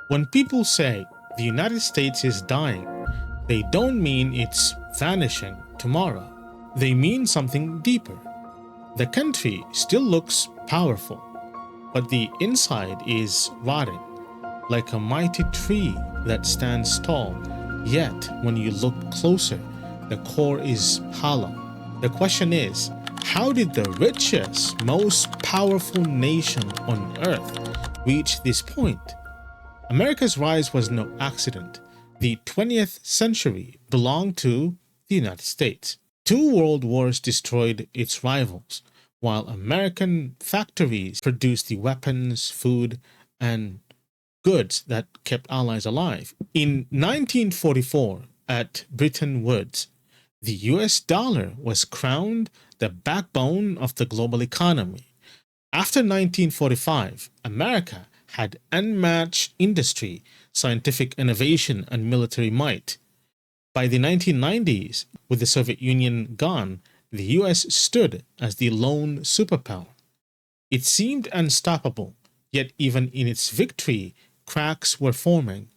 When people say the United States is dying, they don't mean it's vanishing tomorrow. They mean something deeper. The country still looks powerful, but the inside is rotting, like a mighty tree that stands tall. Yet, when you look closer, the core is hollow. The question is, how did the richest, most powerful nation on earth reach this point? America's rise was no accident. The 20th century belonged to the United States. Two world wars destroyed its rivals, while American factories produced the weapons, food, and goods that kept allies alive. In 1944, at Bretton Woods, the US dollar was crowned the backbone of the global economy. After 1945, America had unmatched industry, scientific innovation, and military might. By the 1990s, with the Soviet Union gone, the US stood as the lone superpower. It seemed unstoppable, yet even in its victory, cracks were forming.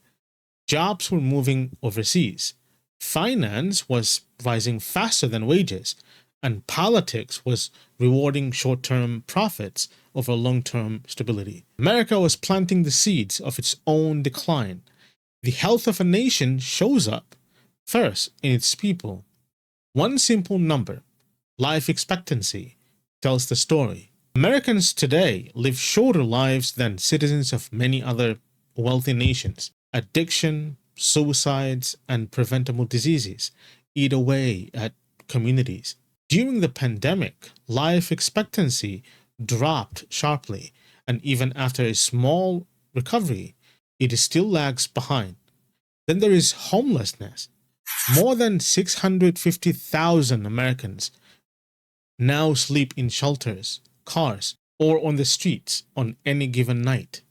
Jobs were moving overseas. Finance was rising faster than wages, and politics was rewarding short term profits over long term stability. America was planting the seeds of its own decline. The health of a nation shows up first in its people. One simple number, life expectancy, tells the story. Americans today live shorter lives than citizens of many other wealthy nations. Addiction, suicides, and preventable diseases eat away at communities. During the pandemic, life expectancy dropped sharply, and even after a small recovery, it still lags behind. Then there is homelessness. More than 650,000 Americans now sleep in shelters, cars, or on the streets on any given night.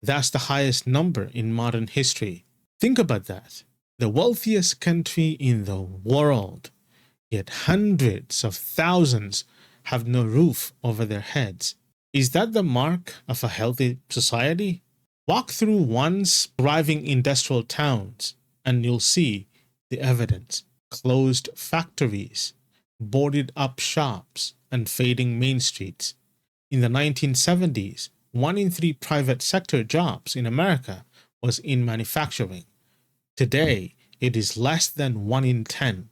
That's the highest number in modern history. Think about that. The wealthiest country in the world, yet hundreds of thousands have no roof over their heads. Is that the mark of a healthy society? Walk through once thriving industrial towns and you'll see the evidence. Closed factories, boarded up shops, and fading main streets. In the 1970s, 1 in 3 private sector jobs in America was in manufacturing. Today, it is less than 1 in 10.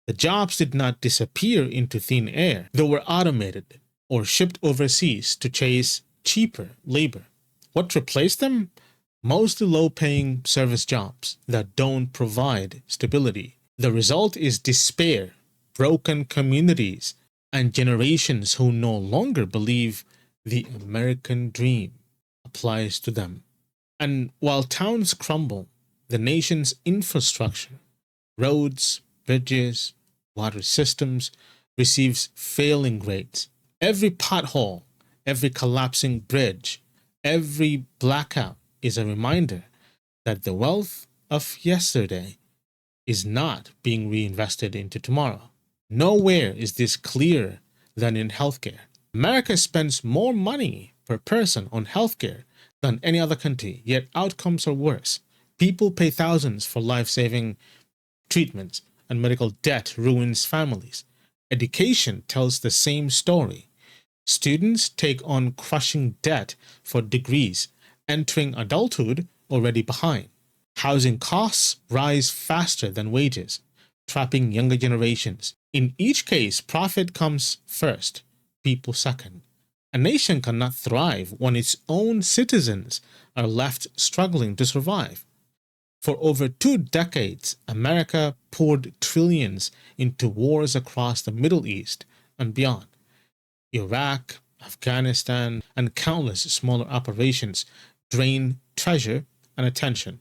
The jobs did not disappear into thin air. They were automated or shipped overseas to chase cheaper labor. What replaced them? Mostly low-paying service jobs that don't provide stability. The result is despair, broken communities, and generations who no longer believe the American dream applies to them. And while towns crumble, the nation's infrastructure, roads, bridges, water systems, receives failing grades. Every pothole, every collapsing bridge, every blackout is a reminder that the wealth of yesterday is not being reinvested into tomorrow. Nowhere is this clearer than in healthcare. America spends more money per person on healthcare than any other country, yet outcomes are worse. People pay thousands for life-saving treatments, and medical debt ruins families. Education tells the same story. Students take on crushing debt for degrees, entering adulthood already behind. Housing costs rise faster than wages, trapping younger generations. In each case, profit comes first, people second. A nation cannot thrive when its own citizens are left struggling to survive. For over 2 decades, America poured trillions into wars across the Middle East and beyond. Iraq, Afghanistan, and countless smaller operations drain treasure and attention.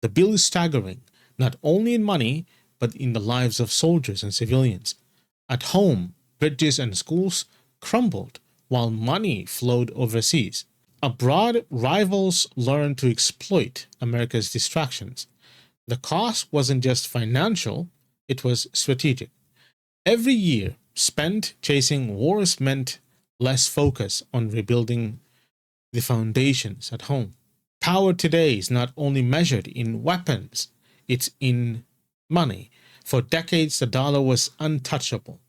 The bill is staggering, not only in money, but in the lives of soldiers and civilians. At home, bridges and schools crumbled while money flowed overseas. Abroad, rivals learned to exploit America's distractions. The cost wasn't just financial, it was strategic. Every year spent chasing wars meant less focus on rebuilding the foundations at home. Power today is not only measured in weapons, it's in money. For decades, the dollar was untouchable.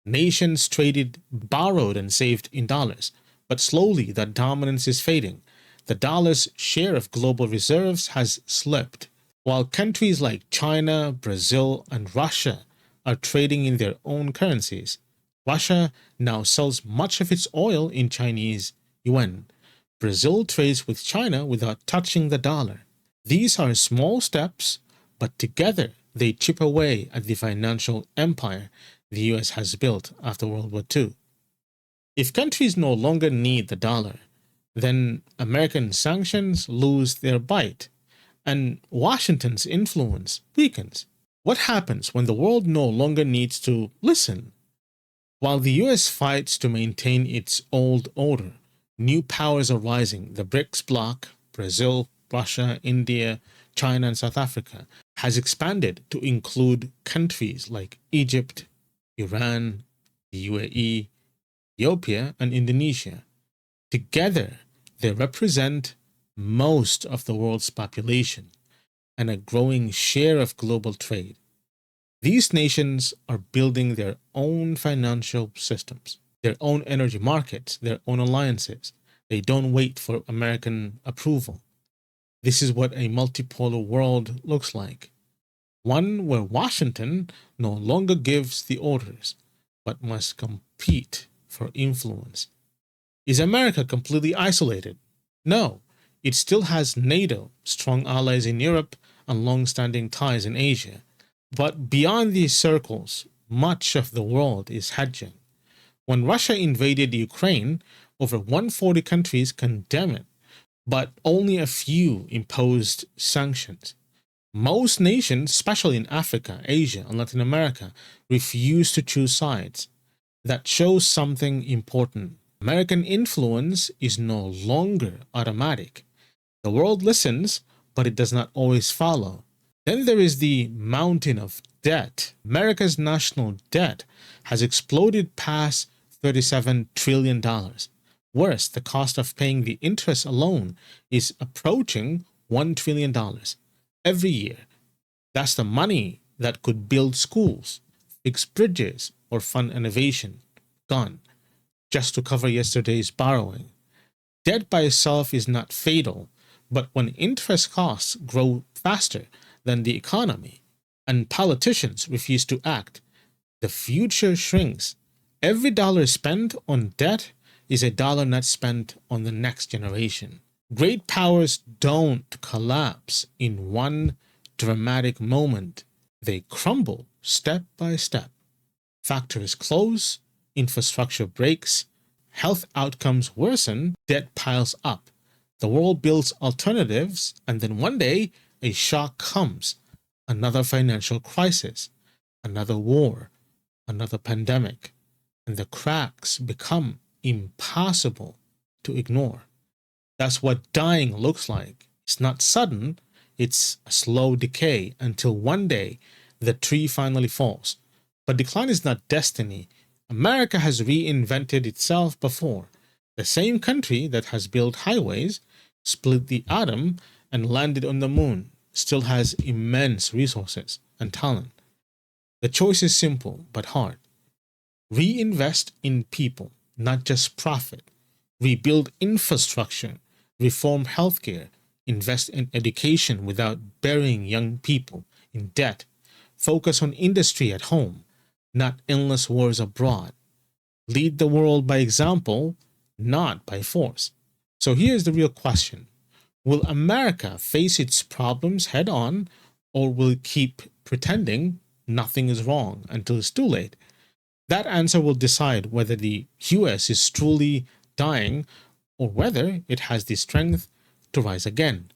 Nations traded, borrowed, and saved in dollars. But slowly, that dominance is fading. The dollar's share of global reserves has slipped. While countries like China, Brazil, and Russia are trading in their own currencies, Russia now sells much of its oil in Chinese yuan. Brazil trades with China without touching the dollar. These are small steps, but together they chip away at the financial empire the US has built after World War II. If countries no longer need the dollar, then American sanctions lose their bite and Washington's influence weakens. What happens when the world no longer needs to listen? While the US fights to maintain its old order, new powers are rising. The BRICS bloc, Brazil, Russia, India, China, and South Africa, has expanded to include countries like Egypt, Iran, the UAE, Ethiopia, and Indonesia. Together, they represent most of the world's population and a growing share of global trade. These nations are building their own financial systems, their own energy markets, their own alliances. They don't wait for American approval. This is what a multipolar world looks like. One where Washington no longer gives the orders, but must compete for influence. Is America completely isolated? No, it still has NATO, strong allies in Europe, and long-standing ties in Asia. But beyond these circles, much of the world is hedging. When Russia invaded Ukraine, over 140 countries condemned it, but only a few imposed sanctions. Most nations, especially in Africa, Asia, and Latin America, refuse to choose sides. That shows something important. American influence is no longer automatic. The world listens, but it does not always follow. Then there is the mountain of debt. America's national debt has exploded past $37 trillion. Worse, the cost of paying the interest alone is approaching $1 trillion every year. That's the money that could build schools, fix bridges, or fund innovation. Gone, just to cover yesterday's borrowing. Debt by itself is not fatal, but when interest costs grow faster than the economy and politicians refuse to act, the future shrinks. Every dollar spent on debt is a dollar not spent on the next generation. Great powers don't collapse in one dramatic moment. They crumble step by step. Factories close, infrastructure breaks, health outcomes worsen, debt piles up. The world builds alternatives, and then one day a shock comes. Another financial crisis, another war, another pandemic, and the cracks become impossible to ignore. That's what dying looks like. It's not sudden, it's a slow decay until one day the tree finally falls. But decline is not destiny. America has reinvented itself before. The same country that has built highways, split the atom, and landed on the moon still has immense resources and talent. The choice is simple but hard. Reinvest in people, not just profit. Rebuild infrastructure, reform healthcare, invest in education without burying young people in debt. Focus on industry at home, not endless wars abroad. Lead the world by example, not by force. So here's the real question. Will America face its problems head on, or will it keep pretending nothing is wrong until it's too late? That answer will decide whether the US is truly dying or whether it has the strength to rise again.